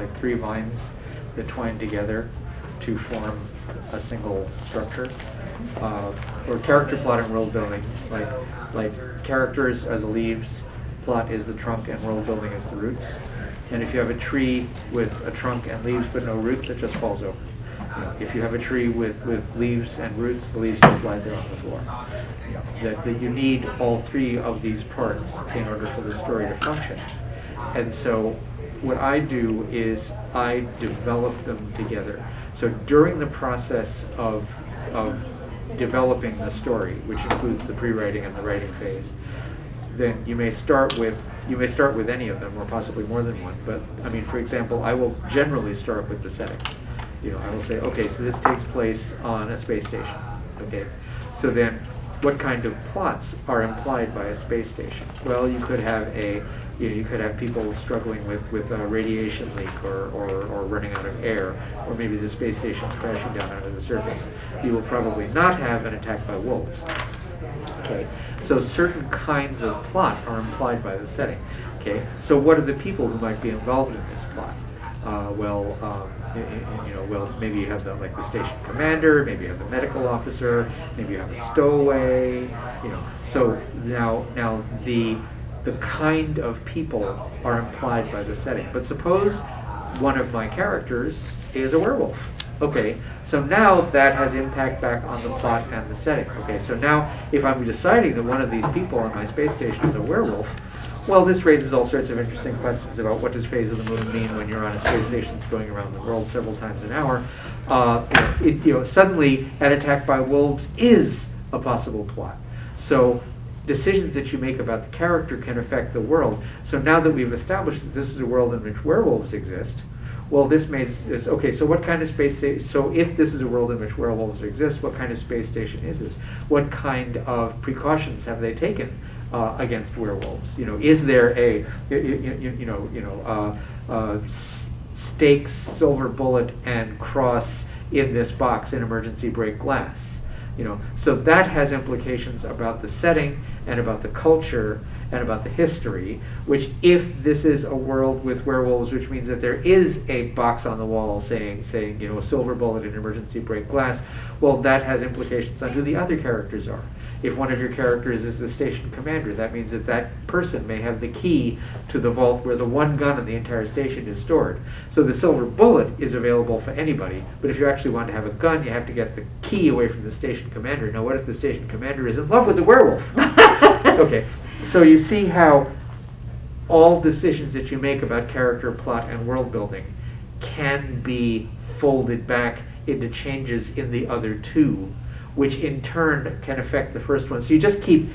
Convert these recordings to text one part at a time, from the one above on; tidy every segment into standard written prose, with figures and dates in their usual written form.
like 3 vines that twine together to form a single structure. Or character plot and world building, like characters are the leaves, plot is the trunk, and world building is the roots. And if you have a tree with a trunk and leaves but no roots, it just falls over. If you have a tree with leaves and roots, the leaves just lie there on the floor. That you need all 3 of these parts in order for the story to function. And so what I do is I develop them together. So during the process of developing the story, which includes the pre-writing and the writing phase, then you may start with any of them, or possibly more than one. But I mean, for example, I will generally start with the setting. I will say, okay, so this takes place on a space station. Okay, so then what kind of plots are implied by a space station? Well, you could have you could have people struggling with a radiation leak or running out of air, or maybe the space station's crashing down onto the surface. You will probably not have an attack by wolves. Okay, so certain kinds of plot are implied by the setting. Okay, so what are the people who might be involved in this plot? Maybe you have the station commander, maybe you have the medical officer, maybe you have a stowaway. So now the kind of people are implied by the setting. But suppose one of my characters is a werewolf. Okay, so now that has impact back on the plot and the setting. Okay, so now if I'm deciding that one of these people on my space station is a werewolf, well, this raises all sorts of interesting questions about what does phase of the moon mean when you're on a space station that's going around the world several times an hour. Suddenly an attack by wolves is a possible plot. So decisions that you make about the character can affect the world. So now that we've established that this is a world in which werewolves exist, well, this is okay. So what kind of space station? So if this is a world in which werewolves exist, what kind of space station is this? What kind of precautions have they taken against werewolves? Is there a stakes, silver bullet, and cross in this box in emergency break glass? So that has implications about the setting and about the culture and about the history, which if this is a world with werewolves, which means that there is a box on the wall saying a silver bullet in emergency break glass, well, that has implications on who the other characters are. If one of your characters is the station commander, that means that that person may have the key to the vault where the one gun in the entire station is stored. So the silver bullet is available for anybody, but if you actually want to have a gun, you have to get the key away from the station commander. Now, what if the station commander is in love with the werewolf? Okay, so you see how all decisions that you make about character, plot, and world building can be folded back into changes in the other 2, which in turn can affect the first one. So you just keep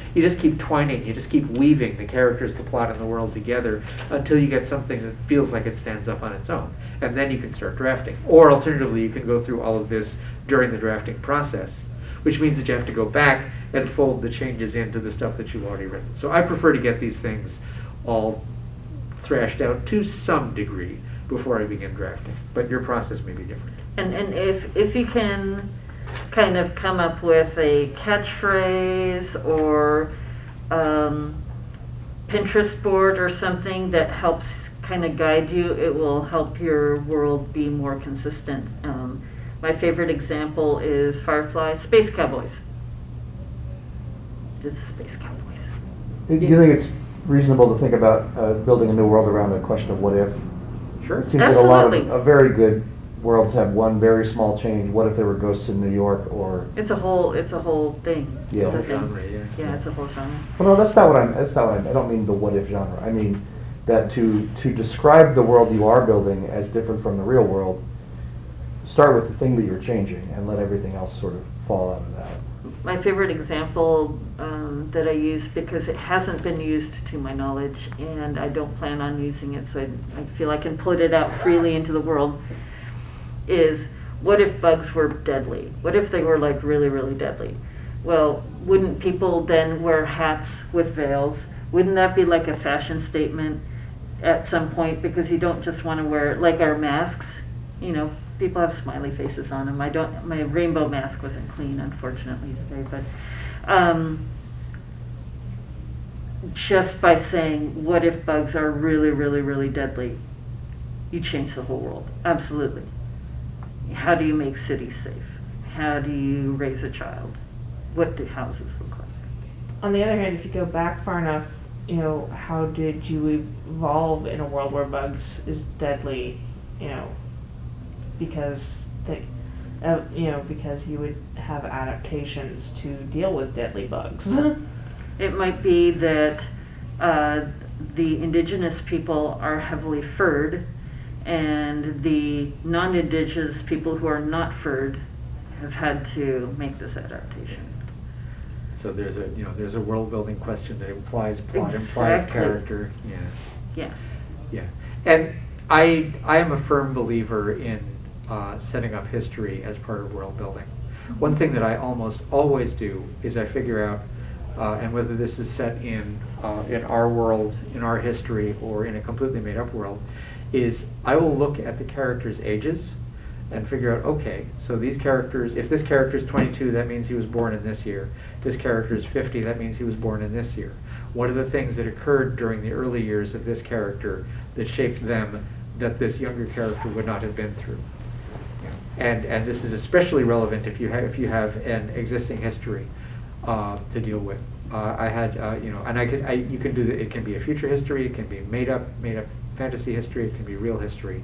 twining, you just keep weaving the characters, the plot, and the world together until you get something that feels like it stands up on its own. And then you can start drafting. Or alternatively, you can go through all of this during the drafting process, which means that you have to go back and fold the changes into the stuff that you've already written. So I prefer to get these things all thrashed out to some degree before I begin drafting. But your process may be different. And if you can kind of come up with a catchphrase or Pinterest board or something that helps kind of guide you, it will help your world be more consistent. My favorite example is Firefly, Space Cowboys. It's Space Cowboys. Do you think it's reasonable to think about building a new world around a question of what if? Sure. It seems Absolutely. that a very good worlds have one very small change. What if there were ghosts in New York? Or it's a whole thing. Yeah. It's a thing. Genre, yeah. It's a whole genre. Well, no, that's not what I don't mean the what if genre. I mean that to describe the world you are building as different from the real world, start with the thing that you're changing and let everything else sort of fall out of that. My favorite example that I use, because it hasn't been used to my knowledge and I don't plan on using it, so I feel I can put it out freely into the world, is what if bugs were deadly? What if they were like really, really deadly? Well, wouldn't people then wear hats with veils? Wouldn't that be like a fashion statement at some point? Because you don't just want to wear, like our masks, people have smiley faces on them. My rainbow mask wasn't clean, unfortunately, today, but just by saying, what if bugs are really, really, really deadly? you change the whole world. Absolutely. How do you make cities safe? How do you raise a child? What do houses look like? On the other hand, if you go back far enough, you know, how did you evolve in a world where bugs is deadly? You know, because they, you know, because you would have adaptations to deal with deadly bugs. It might be that the indigenous people are heavily furred, and the non-indigenous people who are not furred have had to make this adaptation. So there's a world building question that implies plot, implies Exactly. character. Yeah. Yeah. Yeah. And I am a firm believer in setting up history as part of world building. One thing that I almost always do is I figure out, and whether this is set in our world, in our history, or in a completely made up world, is I will look at the characters' ages and figure out, okay, so these characters, if this character is 22, that means he was born in this year. This character is 50, that means he was born in this year. What are the things that occurred during the early years of this character that shaped them that this younger character would not have been through? And this is especially relevant if you have an existing history to deal with. I had and you can do it can be a future history, it can be made up fantasy history, it can be real history,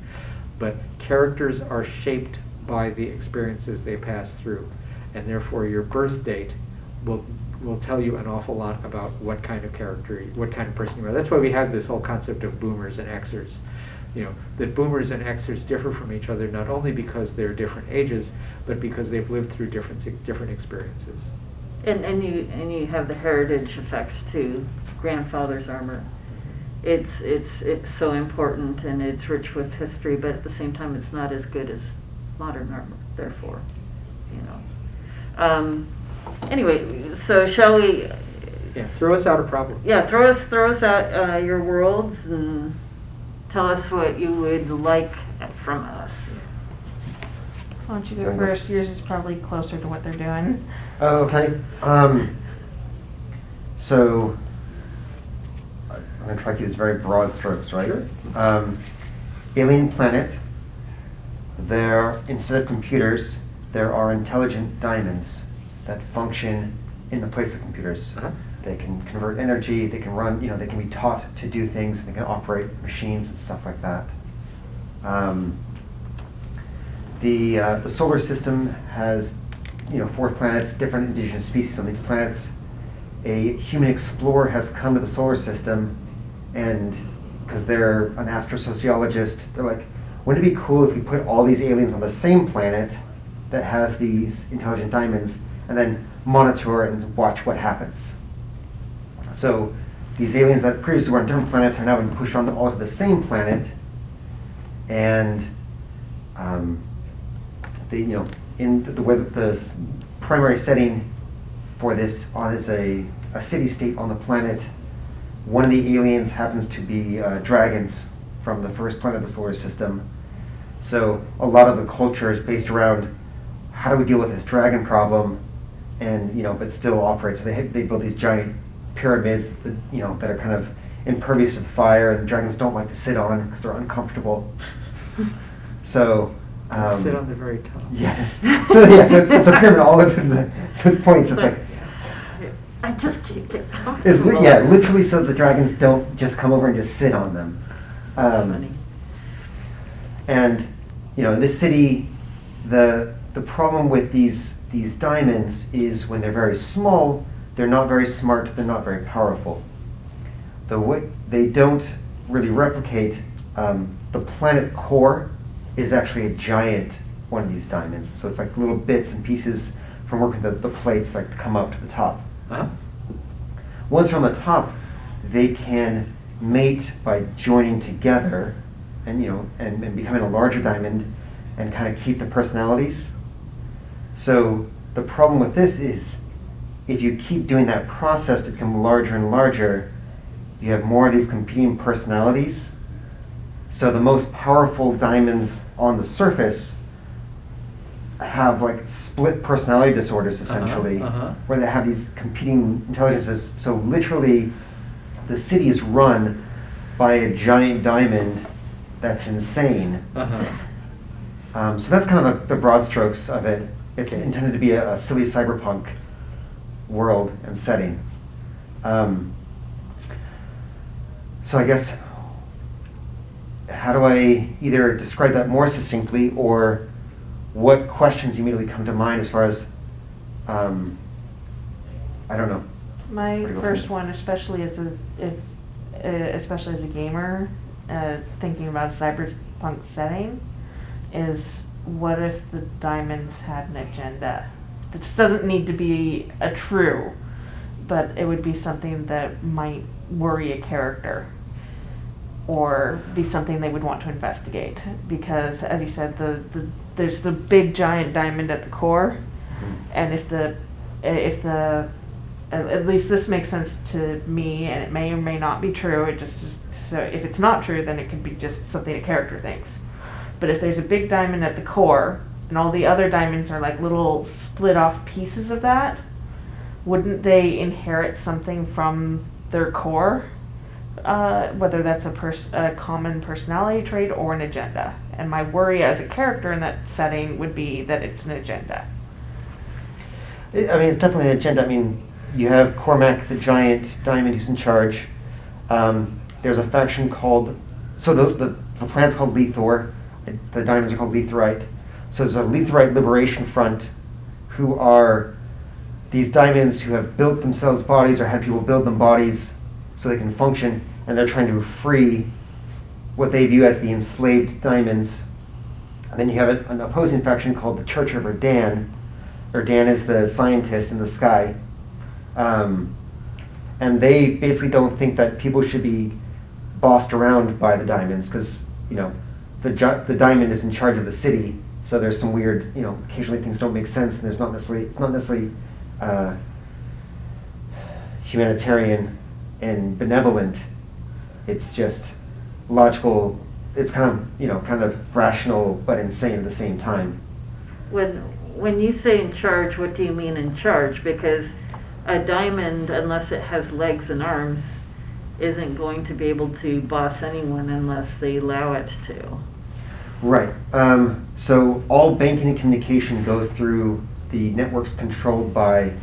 but characters are shaped by the experiences they pass through, and therefore your birth date will tell you an awful lot about what kind of character, what kind of person you are. That's why we have this whole concept of boomers and Xers. You know, that boomers and Xers differ from each other not only because they're different ages, but because they've lived through different experiences. And you have the heritage effect too, grandfather's armor. It's so important, and it's rich with history, but at the same time it's not as good as modern armor, therefore, you know. Anyway, so shall we? Yeah, throw us out a problem. Yeah, throw us out your worlds and tell us what you would like from us. Why don't you go first? Yours is probably closer to what they're doing. Oh, okay. So I'm going to try to use very broad strokes, right? Sure. Alien planet. There, instead of computers, there are intelligent diamonds that function in the place of computers. Uh-huh. They can convert energy, they can run, they can be taught to do things, they can operate machines and stuff like that. The solar system has, 4 planets, different indigenous species on these planets. A human explorer has come to the solar system, and because they're an astrosociologist, they're like, wouldn't it be cool if we put all these aliens on the same planet that has these intelligent diamonds, and then monitor and watch what happens? So these aliens that previously were on different planets are now being pushed on all to the same planet, and in the primary setting for this is a city-state on the planet. One of the aliens happens to be dragons from the first planet of the solar system. So a lot of the culture is based around how do we deal with this dragon problem, and but still operate. So they build these giant pyramids that are kind of impervious to fire, and dragons don't like to sit on because they're uncomfortable. So Sit on the very top. yeah. So it's a pyramid all over the points. It's like I just can't get comfortable. literally, so the dragons don't just come over and just sit on them. That's funny. And in this city, the problem with these diamonds is when they're very small, they're not very smart, they're not very powerful. The way they don't really replicate, the planet core is actually a giant one of these diamonds. So it's like little bits and pieces from working the plates like come up to the top. Uh-huh. Once they're on the top, they can mate by joining together and and becoming a larger diamond and kind of keep the personalities. So the problem with this is if you keep doing that process to become larger and larger, you have more of these competing personalities. So the most powerful diamonds on the surface have like split personality disorders essentially, where they have these competing intelligences. So literally the city is run by a giant diamond that's insane. Uh-huh. So that's kind of the broad strokes of it. It's Okay. intended to be a silly cyberpunk world and setting. So I guess, how do I either describe that more succinctly, or what questions immediately come to mind as far as, I don't know. My Where do you go first from one, especially especially as a gamer, thinking about a cyberpunk setting, is what if the diamonds had an agenda? This doesn't need to be a true, but it would be something that might worry a character, or be something they would want to investigate. Because, as you said, there's the big giant diamond at the core, and if the at least this makes sense to me, and it may or may not be true. It just so if it's not true, then it could be just something a character thinks. But if there's a big diamond at the core, and all the other diamonds are like little split off pieces of that, wouldn't they inherit something from their core? Whether that's a common personality trait or an agenda. And my worry as a character in that setting would be that it's an agenda. I mean, it's definitely an agenda. I mean, you have Cormac, the giant diamond, who's in charge. There's a faction called, so the planet's called Lethor. The diamonds are called Letherite. So there's a Letherite Liberation Front, who are these diamonds who have built themselves bodies, or had people build them bodies so they can function, and they're trying to free what they view as the enslaved diamonds. And then you have an opposing faction called the Church of Erdan. Erdan is the scientist in the sky. And they basically don't think that people should be bossed around by the diamonds, because, you know, the diamond is in charge of the city. So there's some weird, you know, occasionally things don't make sense, and it's not necessarily humanitarian and benevolent. It's just logical. It's kind of rational but insane at the same time. When you say in charge, what do you mean in charge? Because a diamond, unless it has legs and arms, isn't going to be able to boss anyone unless they allow it to. Right. So all banking and communication goes through the networks controlled by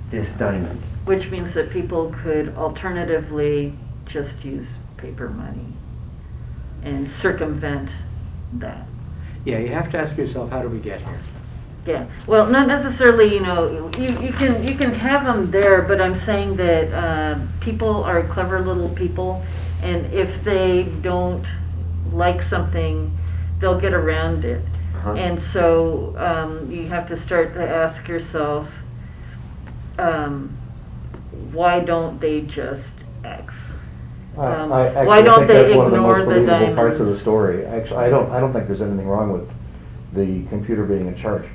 this diamond. Which means that people could alternatively just use paper money and circumvent that. Yeah, you have to ask yourself, how do we get here? Yeah, well, not necessarily, you know, you can have them there, but I'm saying that people are clever little people, and if they don't like something, they'll get around it. Uh-huh. And so you have to start to ask yourself, why don't they just X? I actually why don't think they that's one of the ignore most the believable parts of the diamonds? story. Actually, I don't think there's anything wrong with the computer being in charge.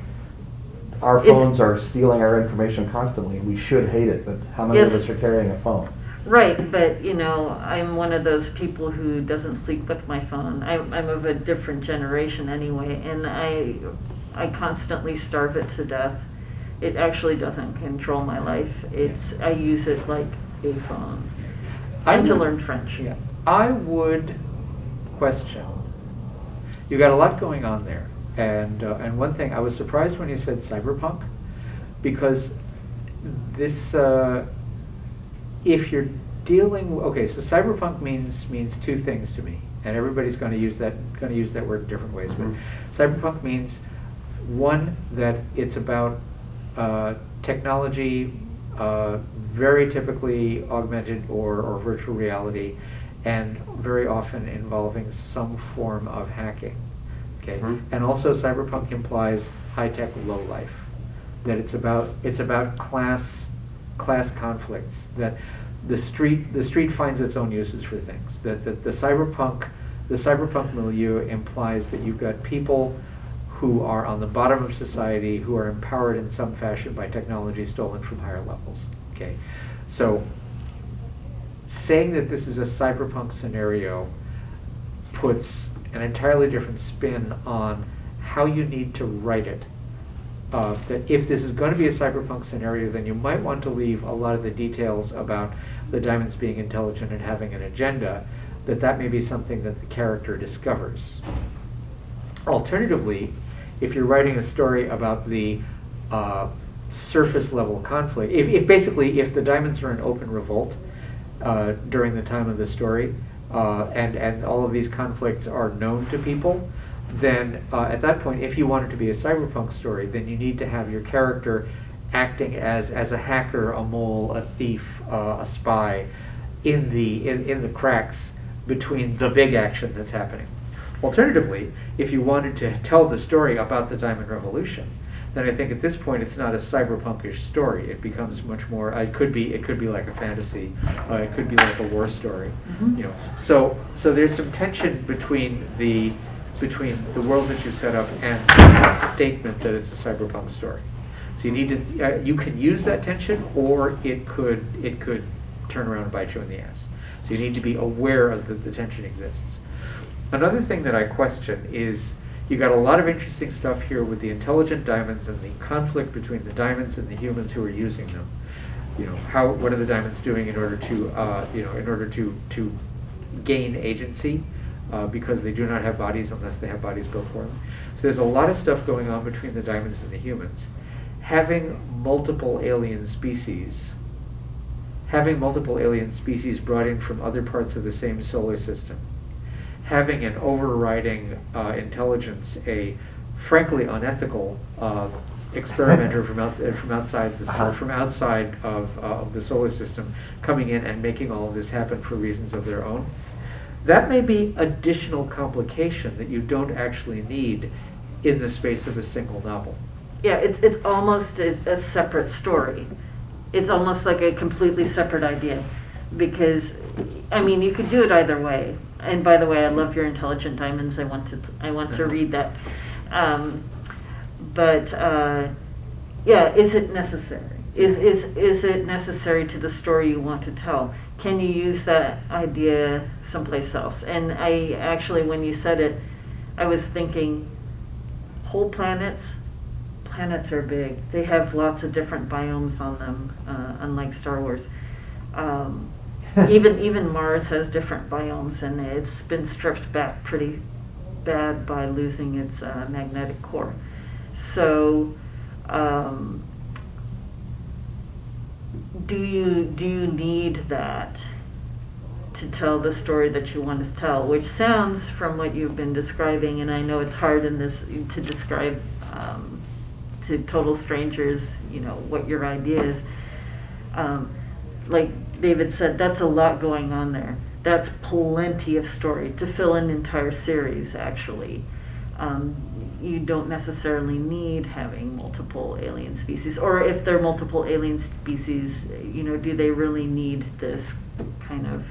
Our It's- phones are stealing our information constantly. We should hate it, but how many Yes. of us are carrying a phone? Right, but you know, I'm one of those people who doesn't sleep with my phone. I'm of a different generation anyway, and I constantly starve it to death. It actually doesn't control my life. I use it like a phone. And to learn French. Yeah, I would question. You got a lot going on there, and one thing, I was surprised when you said cyberpunk, because this, if you're dealing, okay, so cyberpunk means two things to me, and everybody's going to use that word in different ways. Mhm. But cyberpunk means, one, that it's about technology, very typically augmented or virtual reality, and very often involving some form of hacking. Okay, Mhm. and also cyberpunk implies high-tech low life. That it's about class conflicts. That the street finds its own uses for things. That the cyberpunk milieu implies that you've got people who are on the bottom of society, who are empowered in some fashion by technology stolen from higher levels. Okay, so saying that this is a cyberpunk scenario puts an entirely different spin on how you need to write it. That if this is going to be a cyberpunk scenario, then you might want to leave a lot of the details about the diamonds being intelligent and having an agenda that may be something that the character discovers. Alternatively, if you're writing a story about the surface level conflict, if basically if the diamonds are in open revolt during the time of the story, and all of these conflicts are known to people, then at that point, if you want it to be a cyberpunk story, then you need to have your character acting as a hacker, a mole, a thief, a spy, in the cracks between the big action that's happening. Alternatively, if you wanted to tell the story about the Diamond Revolution, then I think at this point it's not a cyberpunkish story. It becomes much more. It could be like a fantasy. It could be like a war story. Mhm. You know. So there's some tension between the world that you set up and the statement that it's a cyberpunk story. So you need to. You can use that tension, or it could turn around and bite you in the ass. So you need to be aware of that the tension exists. Another thing that I question is, you got a lot of interesting stuff here with the intelligent diamonds and the conflict between the diamonds and the humans who are using them. You know, what are the diamonds doing in order to gain agency, because they do not have bodies unless they have bodies built for them. So there's a lot of stuff going on between the diamonds and the humans. Having multiple alien species brought in from other parts of the same solar system, having an overriding intelligence, a frankly unethical experimenter from outside of the solar system coming in and making all of this happen for reasons of their own, that may be additional complication that you don't actually need in the space of a single novel. Yeah, it's almost a separate story. It's almost like a completely separate idea, because, I mean, you could do it either way. And by the way, I love your Intelligent Diamonds. I want to read that. Yeah, is it necessary? Is it necessary to the story you want to tell? Can you use that idea someplace else? And I actually, when you said it, I was thinking, whole planets are big. They have lots of different biomes on them, unlike Star Wars. Even Mars has different biomes, and it's been stripped back pretty bad by losing its magnetic core. So, do you need that to tell the story that you want to tell? Which sounds, from what you've been describing, and I know it's hard in this to describe to total strangers, you know, what your idea is. Like David said, that's a lot going on there. That's plenty of story to fill an entire series, actually. You don't necessarily need having multiple alien species. Or if they're multiple alien species, you know, do they really need this kind of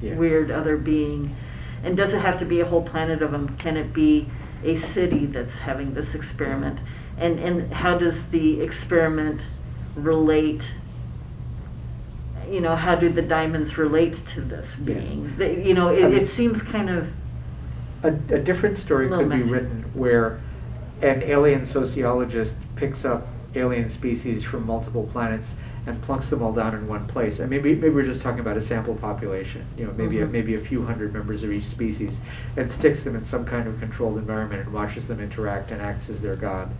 weird other being? And does it have to be a whole planet of them? Can it be a city that's having this experiment? And how does the experiment relate? You know, how do the diamonds relate to this being? You know, it seems kind of... A different story could be written where an alien sociologist picks up alien species from multiple planets and plunks them all down in one place. And maybe we're just talking about a sample population, you know, maybe a few hundred members of each species, and sticks them in some kind of controlled environment and watches them interact and acts as their god.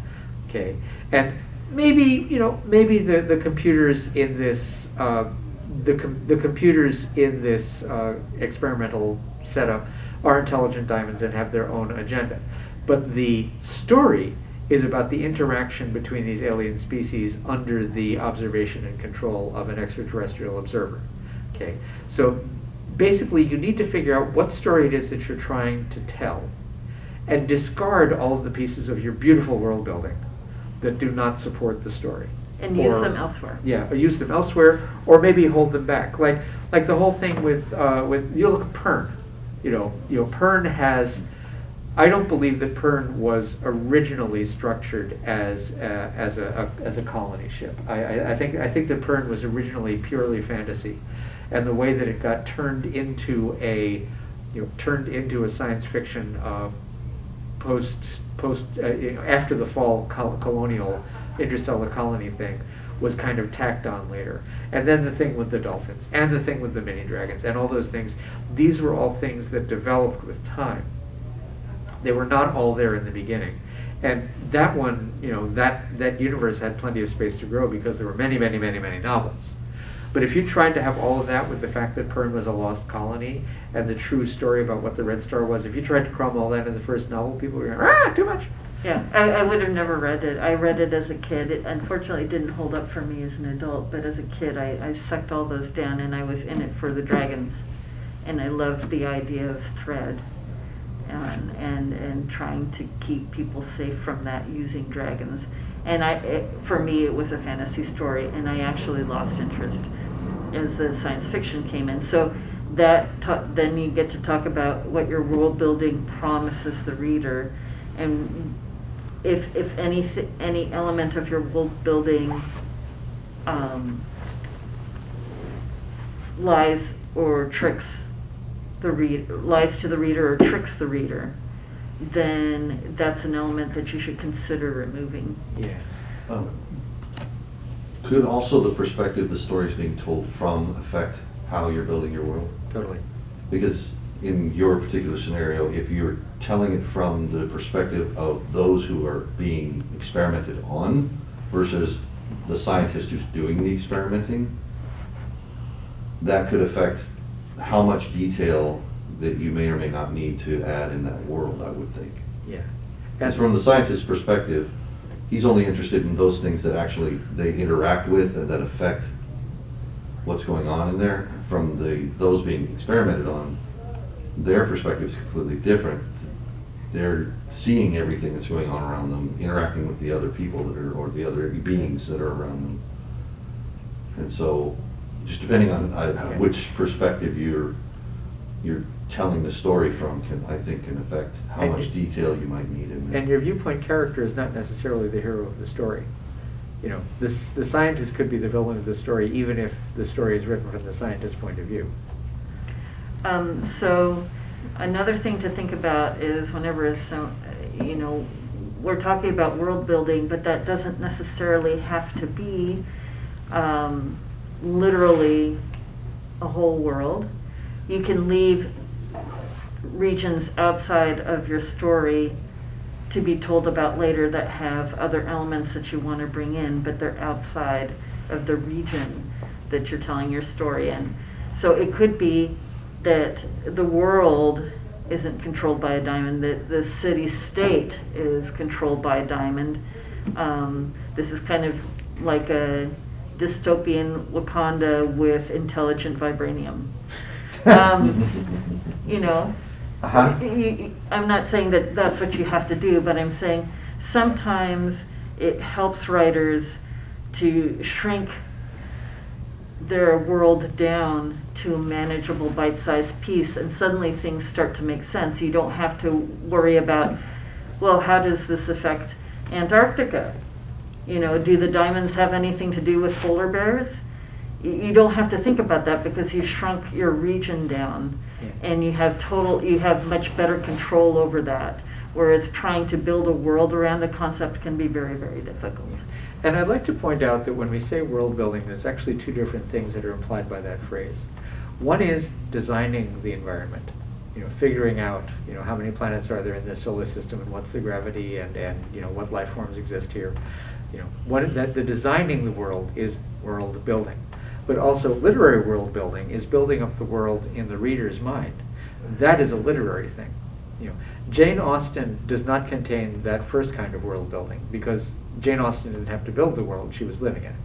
Okay, and maybe the computers in this the computers in this experimental setup are intelligent diamonds and have their own agenda. But the story is about the interaction between these alien species under the observation and control of an extraterrestrial observer. Okay, so basically you need to figure out what story it is that you're trying to tell, and discard all of the pieces of your beautiful world building that do not support the story. And use them elsewhere. Yeah, or use them elsewhere, or maybe hold them back. Like the whole thing with you look at Pern. You know, Pern has. I don't believe that Pern was originally structured as a colony ship. I think that Pern was originally purely fantasy, and the way that it got turned into a science fiction after the fall colonial interstellar colony thing was kind of tacked on later. And then the thing with the dolphins, and the thing with the mini dragons, and all those things. These were all things that developed with time. They were not all there in the beginning. And that one, that universe had plenty of space to grow because there were many, many, many, many novels. But if you tried to have all of that with the fact that Pern was a lost colony and the true story about what the Red Star was, if you tried to cram all that in the first novel, people were going, too much. Yeah, I would have never read it. I read it as a kid. It unfortunately didn't hold up for me as an adult, but as a kid I sucked all those down, and I was in it for the dragons. And I loved the idea of thread and trying to keep people safe from that using dragons. And for me it was a fantasy story, and I actually lost interest as the science fiction came in. So then you get to talk about what your world building promises the reader, and if any element of your world building lies or tricks lies to the reader or tricks the reader, then that's an element that you should consider removing. Yeah. Could also the perspective the story is being told from affect how you're building your world? Totally. Because in your particular scenario, if you're telling it from the perspective of those who are being experimented on versus the scientist who's doing the experimenting, that could affect how much detail that you may or may not need to add in that world, I would think. Yeah. As from the scientist's perspective, he's only interested in those things that actually they interact with and that affect what's going on in there. From those being experimented on, their perspective is completely different. They're seeing everything that's going on around them, interacting with the other people or the other beings that are around them. And so, just depending on which perspective you're telling the story from, can affect how much detail you might need in there. And your viewpoint character is not necessarily the hero of the story. The scientist could be the villain of the story, even if the story is written from the scientist's point of view. So another thing to think about is whenever we're talking about world building, but that doesn't necessarily have to be literally a whole world. You can leave regions outside of your story to be told about later that have other elements that you want to bring in, but they're outside of the region that you're telling your story in. So it could be that the world isn't controlled by a diamond, that the city-state is controlled by a diamond. This is kind of like a dystopian Wakanda with intelligent vibranium. I'm not saying that that's what you have to do, but I'm saying sometimes it helps writers to shrink their world down to a manageable bite-sized piece, and suddenly things start to make sense. You don't have to worry about, well, how does this affect Antarctica? Do the diamonds have anything to do with polar bears? You don't have to think about that because you shrunk your region down. Yeah. And you have much better control over that. Whereas trying to build a world around a concept can be very, very difficult. And I'd like to point out that when we say world building, there's actually two different things that are implied by that phrase. One is designing the environment, figuring out, how many planets are there in this solar system and what's the gravity and what life forms exist here. The designing the world is world building. But also literary world building is building up the world in the reader's mind. That is a literary thing. Jane Austen does not contain that first kind of world building because Jane Austen didn't have to build the world, she was living in it.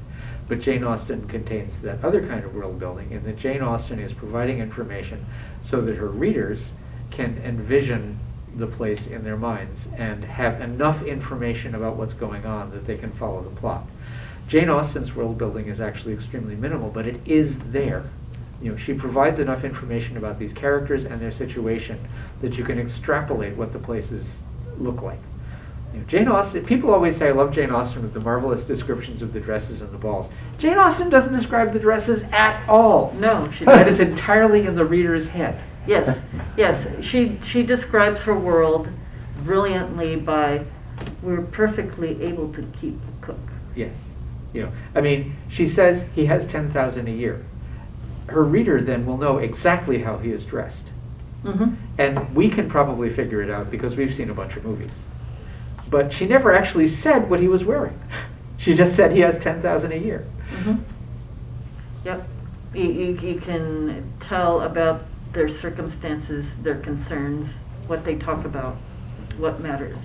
But Jane Austen contains that other kind of world building in that Jane Austen is providing information so that her readers can envision the place in their minds and have enough information about what's going on that they can follow the plot. Jane Austen's world building is actually extremely minimal, but it is there. She provides enough information about these characters and their situation that you can extrapolate what the places look like. Jane Austen, people always say, I love Jane Austen with the marvelous descriptions of the dresses and the balls. Jane Austen doesn't describe the dresses at all. No, she That doesn't. is entirely in the reader's head. Yes. She describes her world brilliantly by, we're perfectly able to keep cook. Yes. You know, I mean, she says he has 10,000 a year. Her reader then will know exactly how he is dressed. Mm-hmm. And we can probably figure it out because we've seen a bunch of movies. But she never actually said what he was wearing. She just said he has 10,000 a year. Mm-hmm. Yep. You can tell about their circumstances, their concerns, what they talk about, what matters.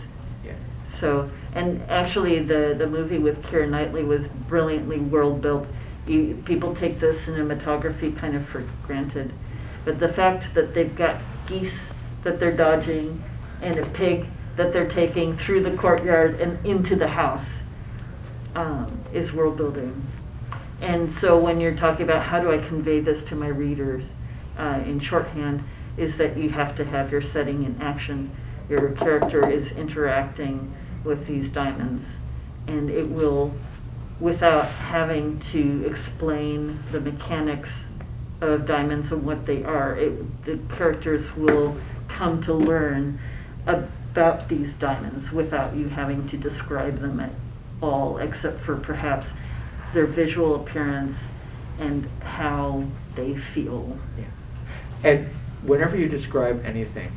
Yeah. So, and actually the movie with Keira Knightley was brilliantly world built. People take the cinematography kind of for granted. But the fact that they've got geese that they're dodging and a pig that they're taking through the courtyard and into the house is world building. And so when you're talking about how do I convey this to my readers in shorthand, is that you have to have your setting in action. Your character is interacting with these diamonds, and it will, without having to explain the mechanics of diamonds and what they are, the characters will come to learn about these diamonds without you having to describe them at all, except for perhaps their visual appearance and how they feel. Yeah. And whenever you describe anything,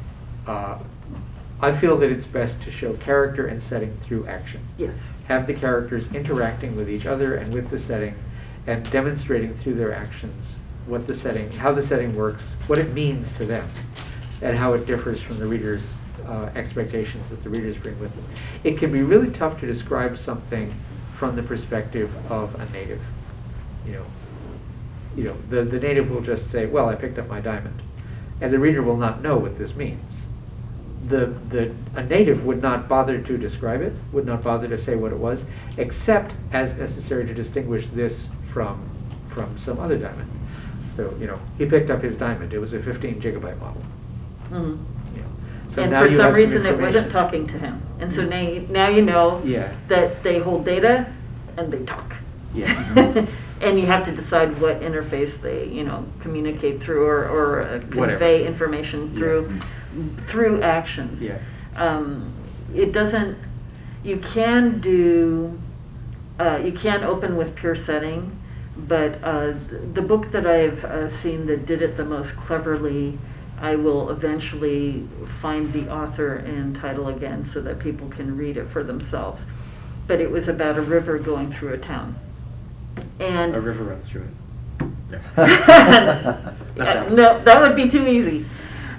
I feel that it's best to show character and setting through action. Yes. Have the characters interacting with each other and with the setting and demonstrating through their actions what the setting, how the setting works, what it means to them, and how it differs from the reader's expectations that the readers bring with them. It can be really tough to describe something from the perspective of a native. The native will just say, well, I picked up my diamond. And the reader will not know what this means. A native would not bother to describe it, would not bother to say what it was, except as necessary to distinguish this from some other diamond. So, he picked up his diamond. It was a 15 gigabyte model. Mm-hmm. So and now for you some have reason it information. wasn't talking to him. And so now you know Yeah. that they hold data and they talk. Yeah. And you have to decide what interface they, communicate through or convey Whatever. information through actions. Yeah. It doesn't. You can open with pure setting, but the book that I've seen that did it the most cleverly, I will eventually find the author and title again so that people can read it for themselves. But it was about a river going through a town. And A river runs through it. no, that would be too easy.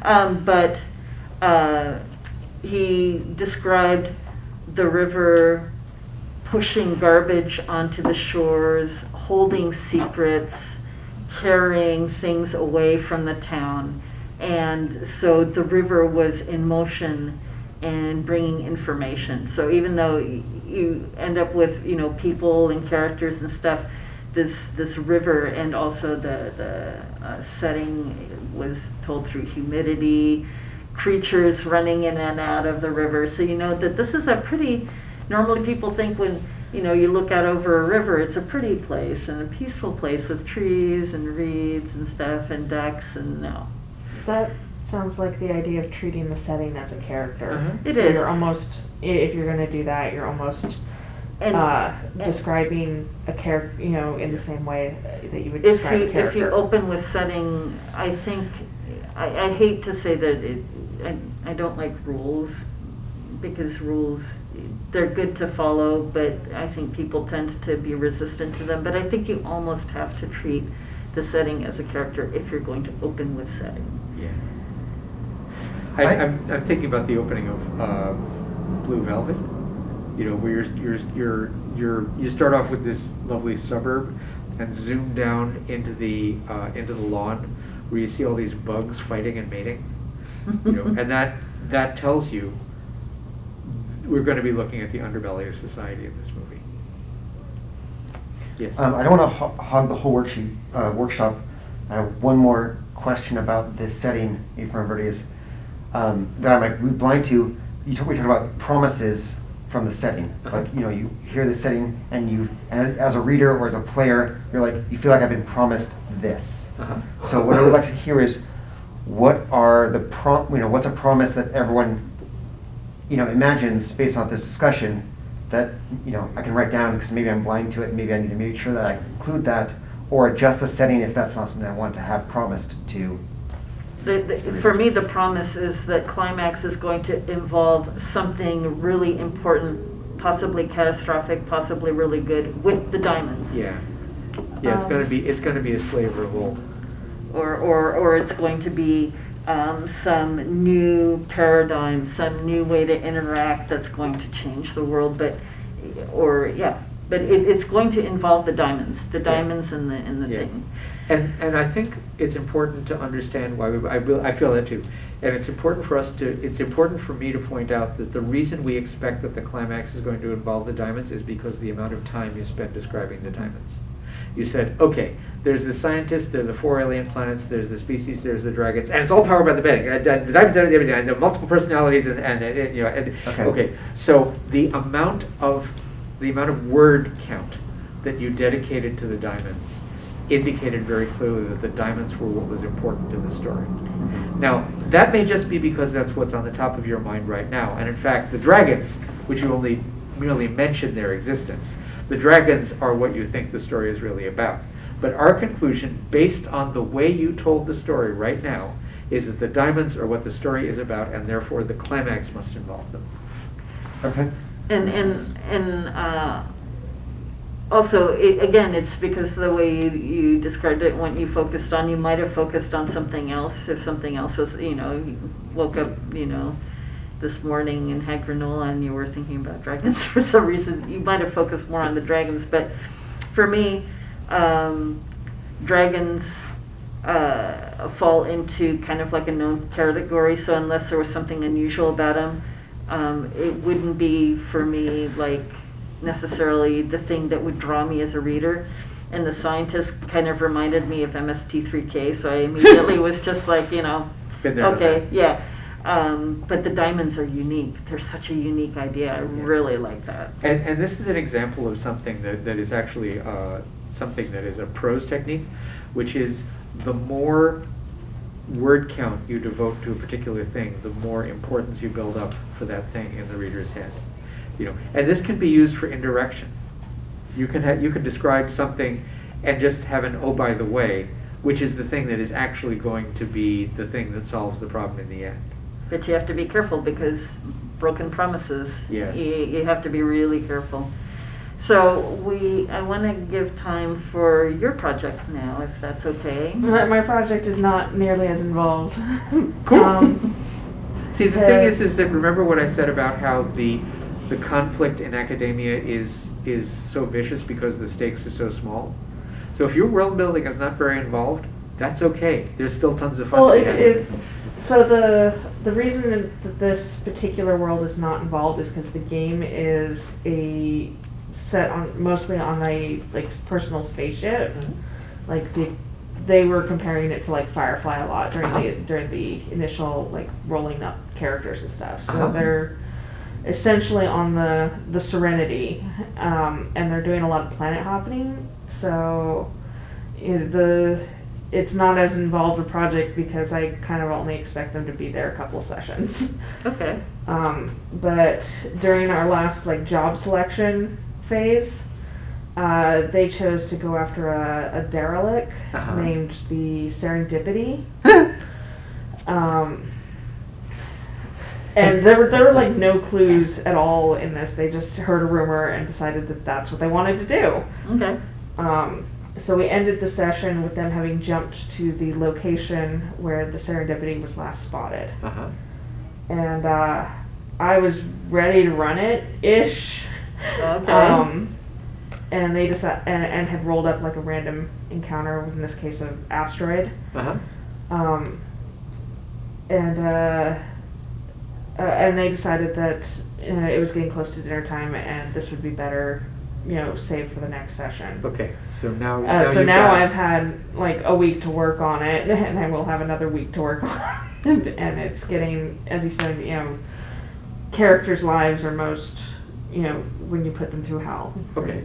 But he described the river pushing garbage onto the shores, holding secrets, carrying things away from the town. And so the river was in motion and bringing information. So even though you end up with people and characters and stuff, this river and also the setting was told through humidity, creatures running in and out of the river. So you know that this is a pretty. Normally people think when you look out over a river, it's a pretty place and a peaceful place with trees and reeds and stuff and ducks, and no. That sounds like the idea of treating the setting as a character. Uh-huh. It so is. You're almost, if you're going to do that, you're almost describing a character, in the same way that you would describe a character. If you open with setting, I think I hate to say that I don't like rules, because rules, they're good to follow, but I think people tend to be resistant to them. But I think you almost have to treat the setting as a character if you're going to open with setting. Yeah. I'm thinking about the opening of Blue Velvet. Where you start off with this lovely suburb and zoom down into the lawn where you see all these bugs fighting and mating. And that tells you we're going to be looking at the underbelly of society in this movie. Yes. I don't want to hog the whole workshop. I have one more question about the setting, if everybody is, that I might be blind to. We talked about promises from the setting. Like, you hear the setting and as a reader or as a player, you feel like I've been promised this. Uh-huh. So what I would like to hear is, what are what's a promise that everyone, imagines based on this discussion that, you know, I can write down because maybe I'm blind to it, and maybe I need to make sure that I include that, or adjust the setting if that's not something I want to have promised to. For me, the promise is that climax is going to involve something really important, possibly catastrophic, possibly really good, with the diamonds. Yeah. Yeah, it's gonna be a slave revolt. Or it's going to be some new paradigm, some new way to interact that's going to change the world. But it's going to involve the diamonds and the Yeah. thing. And I think it's important to understand why I feel that too. And it's important for me to point out that the reason we expect that the climax is going to involve the diamonds is because the amount of time you spend describing the diamonds. You said, okay, there's the scientists, there are the 4 alien planets, there's the species, there's the dragons, and it's all powered by the betting. The diamonds, everything, and the multiple personalities, okay. So the amount of word count that you dedicated to the diamonds indicated very clearly that the diamonds were what was important to the story. Now, that may just be because that's what's on the top of your mind right now, and in fact, the dragons, which you only merely mention their existence, the dragons are what you think the story is really about. But our conclusion, based on the way you told the story right now, is that the diamonds are what the story is about, and therefore the climax must involve them. Okay. And also, again, it's because the way you described it, what you focused on, you might have focused on something else. If something else was, you woke up, this morning and had granola and you were thinking about dragons for some reason, you might have focused more on the dragons. But for me, dragons fall into kind of like a known category, so unless there was something unusual about them, it wouldn't be for me like necessarily the thing that would draw me as a reader. And the scientist kind of reminded me of MST3K, so I immediately was just like, Been there, okay, yeah. But the diamonds are unique. They're such a unique idea. I really like that. And this is an example of something that is actually something that is a prose technique, which is the more word count you devote to a particular thing, the more importance you build up for that thing in the reader's head. And this can be used for indirection. You can describe something and just have an "oh, by the way," which is the thing that is actually going to be the thing that solves the problem in the end. But you have to be careful because broken promises. Yeah. You have to be really careful. So I want to give time for your project now, if that's okay. My project is not nearly as involved. Cool. See, the thing is that remember what I said about how the conflict in academia is so vicious because the stakes are so small. So if your world building is not very involved, that's okay. There's still tons of fun. Well, so the reason that this particular world is not involved is because the game is mostly on a personal spaceship. Mm-hmm. Like they were comparing it to like Firefly a lot during the initial rolling up characters and stuff. So they're essentially on the Serenity, and they're doing a lot of planet hopping. So it's not as involved a project because I kind of only expect them to be there a couple of sessions. Okay. But during our last job selection phase, they chose to go after a derelict named the Serendipity. And there were no clues at all in this. They just heard a rumor and decided that that's what they wanted to do. Okay. So we ended the session with them having jumped to the location where the Serendipity was last spotted. And I was ready to run it-ish. Okay. And they decided and had rolled up a random encounter, in this case of asteroid. And they decided that it was getting close to dinner time and this would be better, saved for the next session. Okay, so now I've had a week to work on it, and I will have another week to work on it. And it's getting, as you said, characters' lives are most, when you put them through hell. Okay.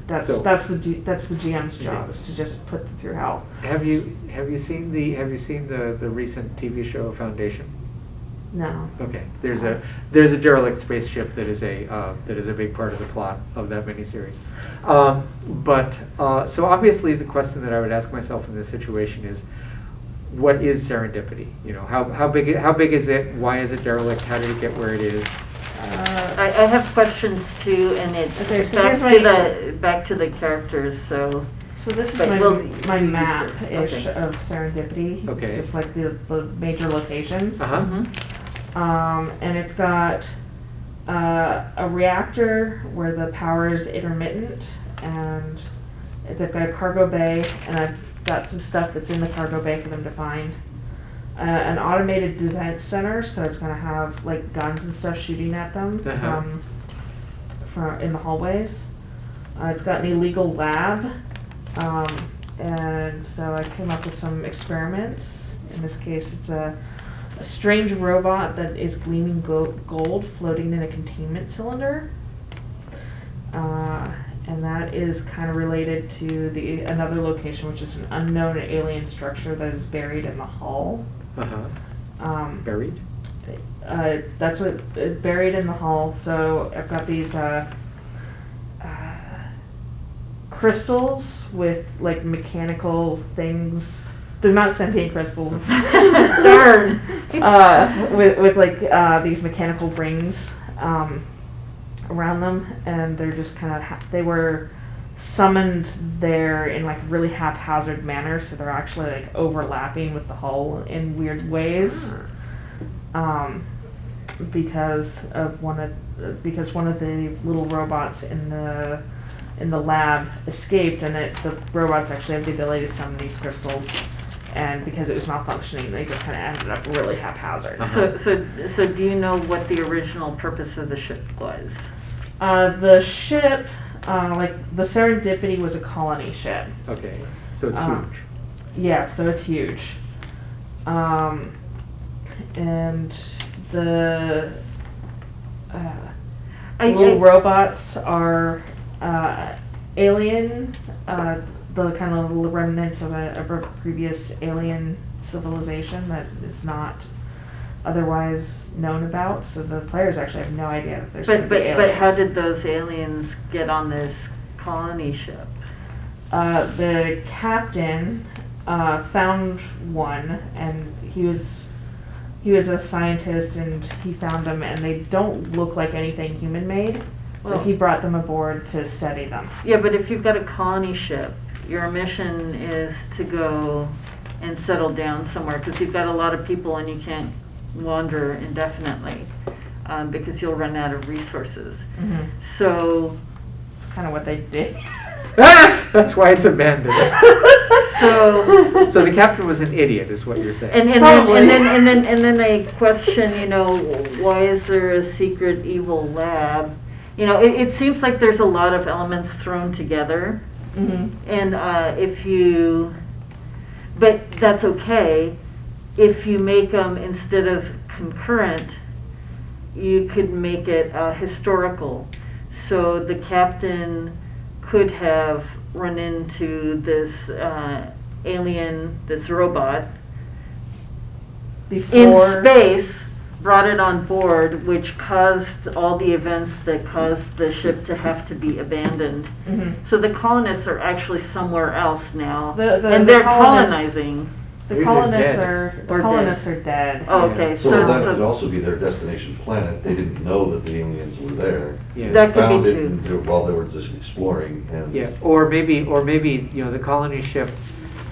That's the GM's job, is to just put them through hell. Have you seen the recent TV show Foundation? No. Okay, there's a derelict spaceship that is a big part of the plot of that miniseries. So obviously the question that I would ask myself in this situation is, what is serendipity? You know, how big is it? Why is it derelict? How did it get where it is? I have questions too, and it's Okay, so back here's to back to the characters. So this is But my, we'll- my you do map-ish first. Okay. of serendipity. Okay. It's just like the major locations. Uh-huh. And it's got a reactor where the power is intermittent, and they've got a cargo bay, and I've got some stuff that's in the cargo bay for them to find. An automated defense center, so it's going to have like guns and stuff shooting at them Uh-huh. from in the hallways. It's got an illegal lab, and so I came up with some experiments. In this case, it's a strange robot that is gleaming gold floating in a containment cylinder. And that is kind of related to another location, which is an unknown alien structure that is buried in the hull. Uh-huh. Buried? That's what buried in the hull. So I've got these crystals with like mechanical things. They're not sentient crystals. Darn. With like these mechanical rings around them, and they're just kind of they were summoned there in like a really haphazard manner, so they're actually like overlapping with the hull in weird ways. Because one of the little robots in the lab escaped, and the robots actually have the ability to summon these crystals. And because it was malfunctioning, they just kind of ended up really haphazard. Uh-huh. So do you know what the original purpose of the ship was? The ship, like the Serendipity, was a colony ship. Okay, so it's huge. Yeah, so it's huge. And the little robots are alien, the kind of remnants of a previous alien civilization that is not otherwise known about. So the players actually have no idea that there's going to be aliens. But how did those aliens get on this colony ship? The captain found one, and he was a scientist, and he found them, and they don't look like anything human made. So Well- he brought them aboard to study them. Yeah, but if you've got a colony ship, your mission is to go and settle down somewhere, because you've got a lot of people and you can't wander indefinitely, because you'll run out of resources. Mm-hmm. So, It's kind of what they did. That's why it's abandoned. so, So the captain was an idiot, is what you're saying. and Probably. then I question, you know, why is there a secret evil lab? You know, it seems like there's a lot of elements thrown together. Mm-hmm. And but that's okay. If you make them, instead of concurrent, you could make it historical. So the captain could have run into this alien, this robot, in space, brought it on board, which caused all the events that caused the ship to have to be abandoned. Mm-hmm. So the colonists are actually somewhere else now, The and they're colonists- colonizing. The Maybe colonists they're Or are dead. Oh, okay, So so, that could so also be their destination planet. They didn't know that the aliens were there. Yeah. They That could found be it too. while they were just exploring, and Yeah, or maybe you know, the colony ship,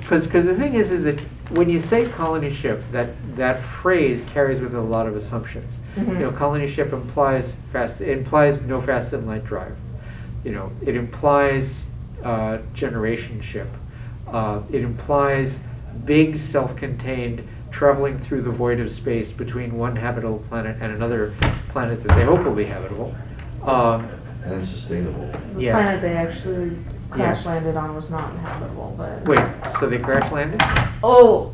because the thing is that when you say colony ship, that phrase carries with it a lot of assumptions. Mhm. You know, colony ship implies no fast and light drive. You know, it implies generation ship. It implies big self-contained traveling through the void of space between one habitable planet and another planet that they hope will be habitable. and sustainable. The Yeah. planet they actually crash landed on was not inhabitable, but Wait, so they crash landed?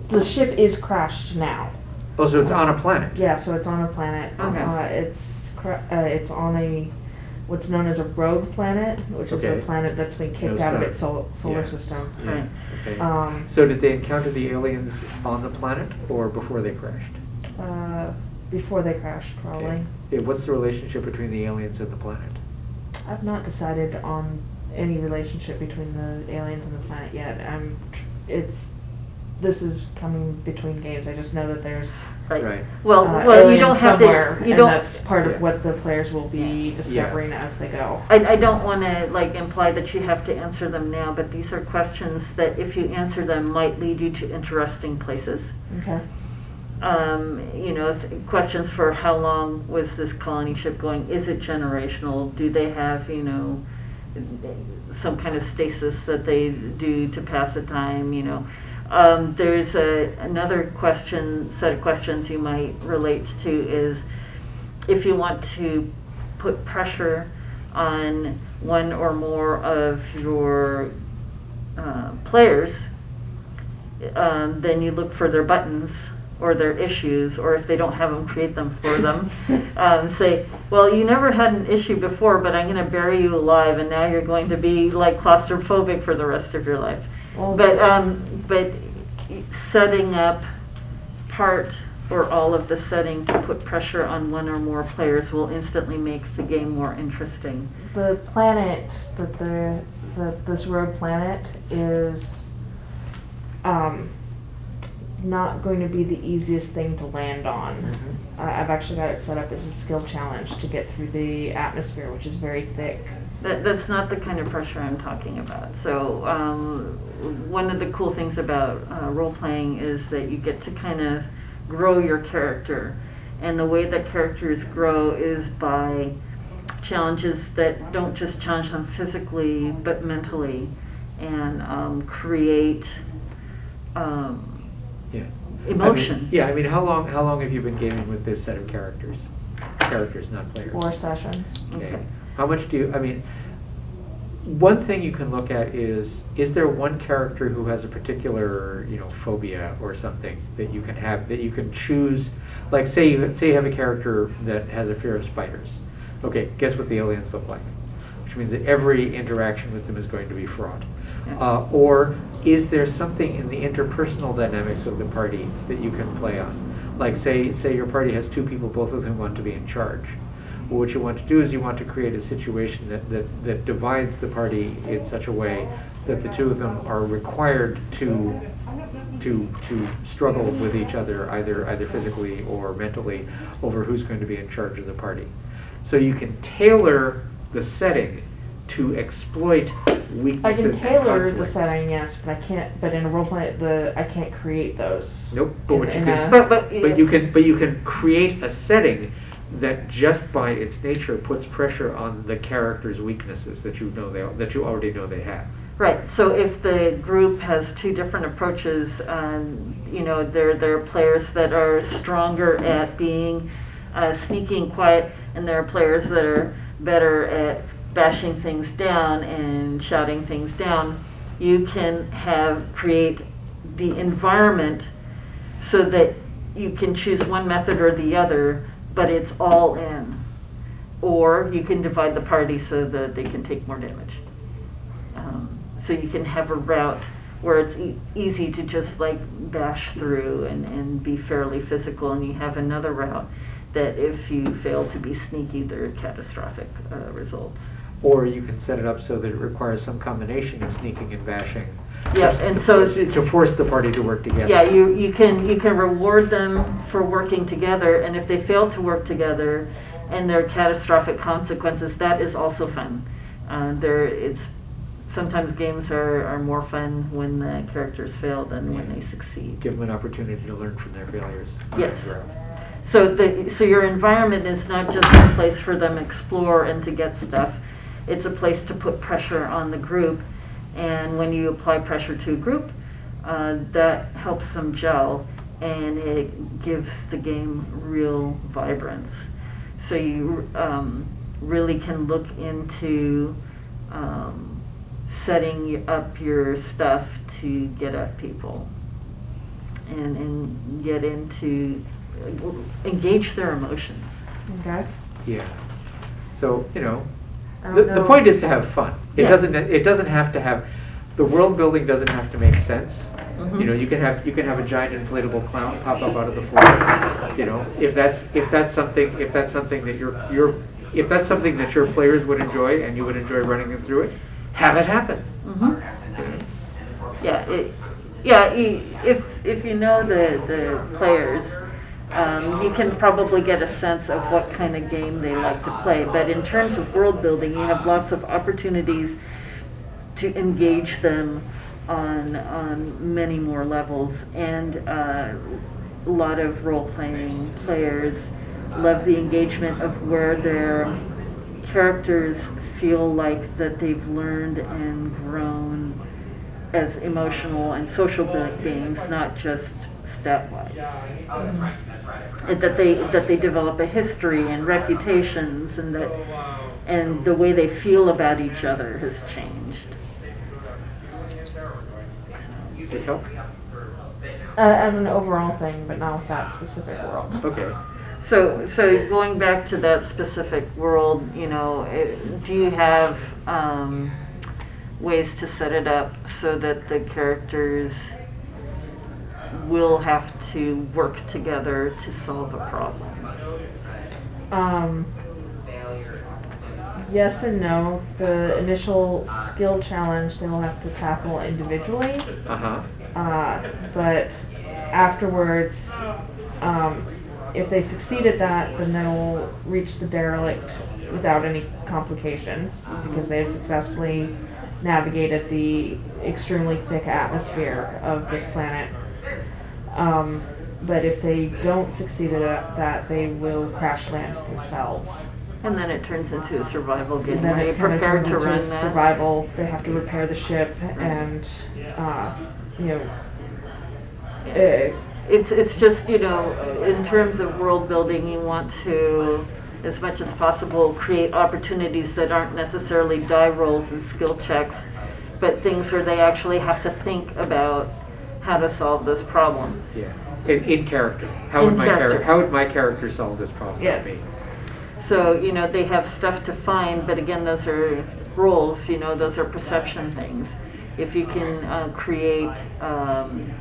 the ship is crashed now. Oh, so it's on a planet. Yeah, so it's on a planet. Okay. It's on what's known as a rogue planet, which is a Okay. planet that's been kicked No out of sun. its solar Yeah. system. Yeah, Right. okay. So did they encounter the aliens on the planet or before they crashed? before they crashed, probably. What's the relationship between the aliens and the planet? I've not decided on any relationship between the aliens and the planet yet. This is coming between games. I just know that there's Right. Well, you aliens don't have somewhere, to, you and don't. that's part Yeah. of what the players will be discovering as they go. I don't want to like imply that you have to answer them now, but these are questions that if you answer them might lead you to interesting places. Okay. Questions for how long was this colony ship going? Is it generational? Do they have, some kind of stasis that they do to pass the time, There's another set of questions you might relate to is if you want to put pressure on one or more of your players, then you look for their buttons or their issues, or if they don't have them, create them for them. Say, well, you never had an issue before, but I'm going to bury you alive, and now you're going to be like claustrophobic for the rest of your life. Well, But setting up part or all of the setting to put pressure on one or more players will instantly make the game more interesting. the planet this rogue planet is not going to be the easiest thing to land on. I've actually got it set up as a skill challenge to get through the atmosphere, which is very thick. That's not the kind of pressure I'm talking about. So one of the cool things about role-playing is that you get to kind of grow your character. And the way that characters grow is by challenges that don't just challenge them physically, but mentally, and create emotion. I mean, how long have you been gaming with this set of characters? Characters, not players. 4 sessions. Okay. How much one thing you can look at is there one character who has a particular, phobia or something that you can have, that you can choose, like say you have a character that has a fear of spiders. Okay, guess what the aliens look like? Which means that every interaction with them is going to be fraught. Yeah. Or is there something in the interpersonal dynamics of the party that you can play on? Like say your party has 2 people, both of whom want to be in charge. Well, what you want to do is you want to create a situation that divides the party in such a way that the 2 of them are required to struggle with each other, either physically or mentally, over who's going to be in charge of the party. So you can tailor the setting to exploit weaknesses I can and tailor the conflicts. setting, yes, but I can't. But in a role play, I can't create those. Nope. But what you in can, a- but you can create a setting that just by its nature puts pressure on the character's weaknesses that you already know they have. Right. So if the group has 2 different approaches, there are players that are stronger at being sneaky and quiet, and there are players that are better at bashing things down and shouting things down. You can create the environment so that you can choose one method or the other, but it's all in. Or you can divide the party so that they can take more damage. So you can have a route where it's easy to just like bash through and be fairly physical, and you have another route that if you fail to be sneaky, there are catastrophic results. Or you can set it up so that it requires some combination of sneaking and bashing. Yeah, such and to so- force the party to work together. Yeah, you can reward them for working together, and if they fail to work together and there are catastrophic consequences, that is also fun. Sometimes games are more fun when the characters fail than when they succeed. Give them an opportunity to learn from their failures. Yes. So your environment is not just a place for them to explore and to get stuff. It's a place to put pressure on the group, and when you apply pressure to a group, that helps them gel, and it gives the game real vibrance. So you really can look into setting up your stuff to get at people and get into engage their emotions. Okay. Yeah. So, I don't the know. point is to have fun. It Yeah. doesn't have to have, the world building doesn't have to make sense. Mhm. You know, you can have a giant inflatable clown pop up out of the floor. You know, if that's something that if that's something that your players would enjoy and you would enjoy running them through it, have it happen. Mhm. If you know the players, you can probably get a sense of what kind of game they like to play. But in terms of world building, you have lots of opportunities to engage them on many more levels. And a lot of role-playing players love the engagement of where their characters feel like that they've learned and grown as emotional and social beings, not just stat-wise. And that they develop a history and reputations, and the way they feel about each other has changed. Does this help? As an overall thing, but not with that specific world. Okay. So going back to that specific world, you know, do you have ways to set it up so that the characters will have to work together to solve a problem? Yes and no. The initial skill challenge they will have to tackle individually. Uh-huh. But afterwards, if they succeed at that, then they'll reach the derelict without any complications because they have successfully navigated the extremely thick atmosphere of this planet. But if they don't succeed at that, they will crash land themselves. And then it turns into a survival game. And then Are you it kind of prepared turns to into run that? survival. They have to repair the ship, and you know. It's just, you know, in terms of world building, you want to, as much as possible, create opportunities that aren't necessarily die rolls and skill checks, but things where they actually have to think about how to solve this problem. Yeah. In character. How would my character solve this problem? Yes. For me? So, you know, they have stuff to find, but again, those are roles, you know, those are perception things. If you can create an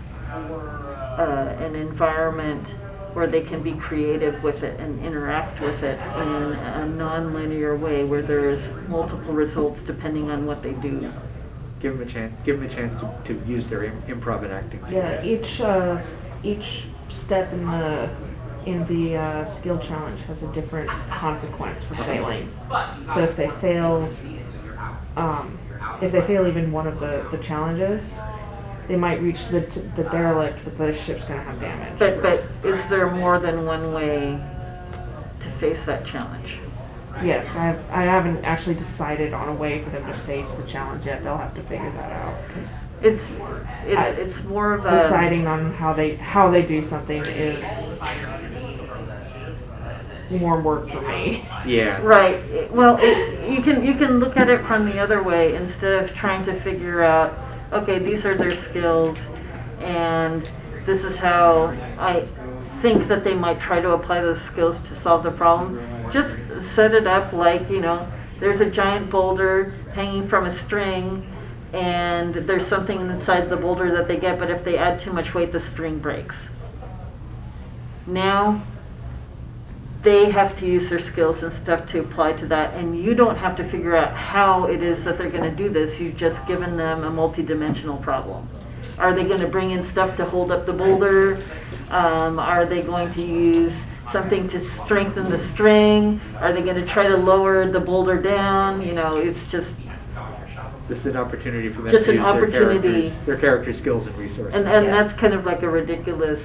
environment where they can be creative with it and interact with it in a non-linear way where there's multiple results depending on what they do. Give them a chance to use their improv and acting skills. Yeah, each step in the skill challenge has a different consequence for failing. So if they fail even one of the challenges, they might reach the derelict, but the ship's going to have damage. But is there more than one way to face that challenge? Yes, I haven't actually decided on a way for them to face the challenge yet. They'll have to figure that out. 'Cause It's more of a deciding on how they do something is more work for me. Yeah. right. Well, you can look at it from the other way instead of trying to figure out, okay, these are their skills, and this is how I think that they might try to apply those skills to solve the problem. Just set it up like, you know, there's a giant boulder hanging from a string, and there's something inside the boulder that they get, but if they add too much weight, the string breaks. Now, they have to use their skills and stuff to apply to that, and you don't have to figure out how it is that they're going to do this. You've just given them a multi-dimensional problem. Are they going to bring in stuff to hold up the boulder? Are they going to use something to strengthen the string? Are they going to try to lower the boulder down? You know, it's just This is an opportunity for them Just to an use opportunity. their character skills and resources. and that's kind of like a ridiculous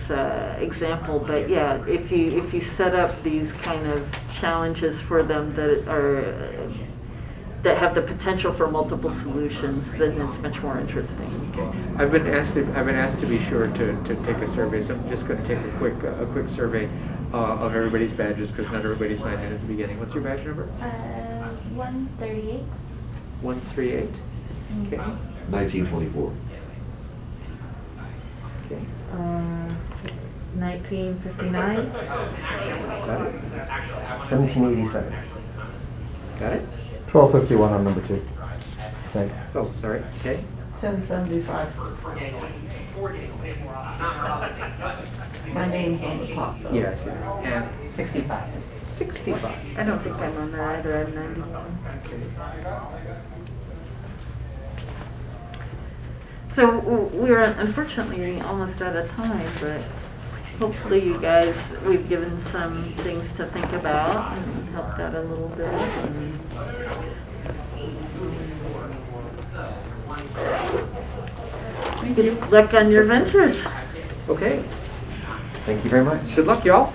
example, but yeah, if you set up these kind of challenges for them that have the potential for multiple solutions, then it's much more interesting. Okay. I've been asked to be sure to take a survey, so I'm just going to take a quick survey of everybody's badges because not everybody signed in at the beginning. What's your badge number? 138. 138. Okay. 1924. Okay. 1959. Got it. 1787. Got it. 1251 on number 2. Thank you. Oh, sorry. Okay. 1075. My name's on the top though. Yes, yeah. And 65. 65. I don't think I'm on there either, I'm 91. So we're unfortunately almost out of time, but hopefully you guys, we've given some things to think about and helped out a little bit. And good luck on your ventures. Okay, Thank you very much. good luck, y'all.